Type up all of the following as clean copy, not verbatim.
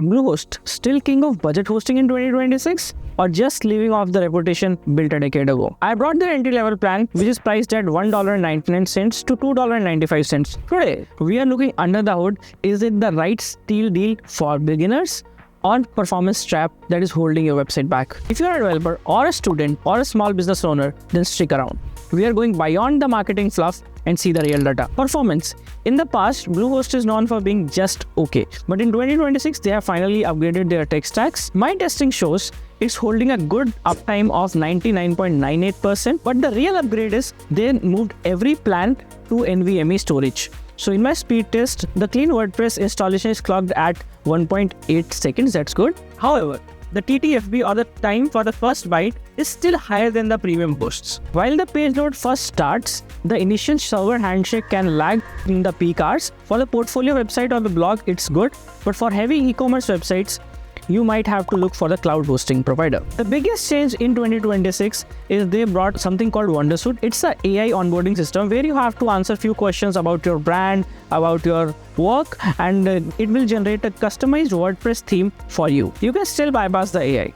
Bluehost still king of budget hosting in 2026? Or just living off the reputation built a decade ago? I brought their entry-level plan, which is priced at $1.99 to $2.95. Today, we are looking under the hood. Is it the right steal deal for beginners or performance trap that is holding your website back? If you are a developer or a student or a small business owner, then stick around. We are going beyond the marketing fluff and see the real data. Performance. In the past, Bluehost is known for being just okay, but in 2026, they have finally upgraded their tech stacks. My testing shows it's holding a good uptime of 99.98%, but the real upgrade is they moved every plan to NVMe storage. So in my speed test, the clean WordPress installation is clocked at 1.8 seconds. That's good. However, the TTFB, or the time for the first byte, is still higher than the premium hosts. While the page load first starts, the initial server handshake can lag in the peak hours. For the portfolio website or the blog, it's good, but for heavy e-commerce websites, you might have to look for the cloud hosting provider. The biggest change in 2026 is they brought something called Wondersuite. It's an AI onboarding system where you have to answer few questions about your brand, about your work, and it will generate a customized WordPress theme for you. You can still bypass the AI.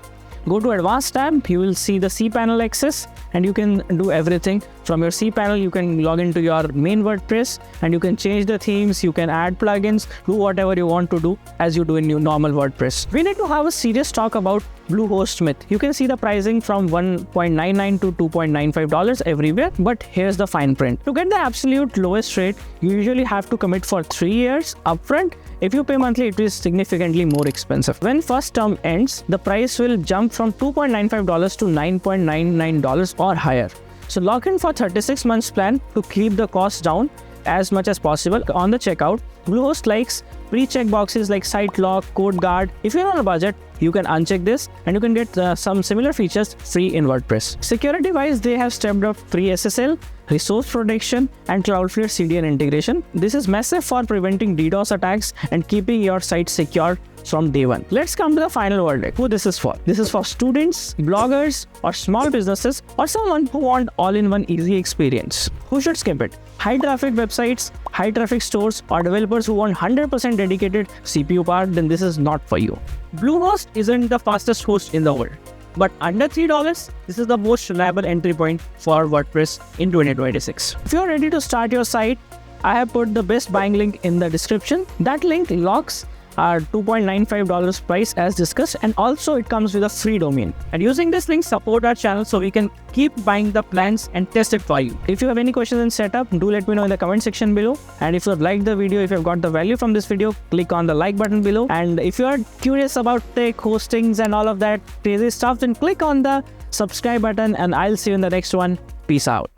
Go to Advanced tab, you will see the cPanel access, and you can do everything. From your cPanel, you can log into your main WordPress and you can change the themes, you can add plugins, do whatever you want to do as you do in your normal WordPress. We need to have a serious talk about Bluehost myth. You can see the pricing from $1.99 to $2.95 everywhere, but here's the fine print. To get the absolute lowest rate, you usually have to commit for 3 years upfront. If you pay monthly, it is significantly more expensive. When first term ends, the price will jump from $2.95 to $9.99 or higher. So log in for 36 months plan to keep the cost down as much as possible. On the checkout, Bluehost likes pre-check boxes like site lock, code guard. If you're on a budget, you can uncheck this and you can get some similar features free in WordPress. Security wise, they have stepped up free SSL, resource protection, and Cloudflare CDN integration. This is massive for preventing DDoS attacks and keeping your site secure from day one. Let's come to the final verdict. Who this is for? This is for students, bloggers, or small businesses, or someone who want all-in-one easy experience. Who should skip it? High traffic websites, high traffic stores, or developers who want 100% dedicated CPU power, then this is not for you. Bluehost isn't the fastest host in the world, but under $3, this is the most reliable entry point for WordPress in 2026. If you're ready to start your site, I have put the best buying link in the description. That link locks our $2.95 price as discussed, and also it comes with a free domain. And using this link, support our channel so we can keep buying the plans and test it for you. If you have any questions in setup, do let me know in the comment section below. And if you liked the video, if you've got the value from this video, click on the like button below. And if you are curious about tech, hostings, and all of that crazy stuff, then click on the subscribe button, and I'll see you in the next one. Peace out.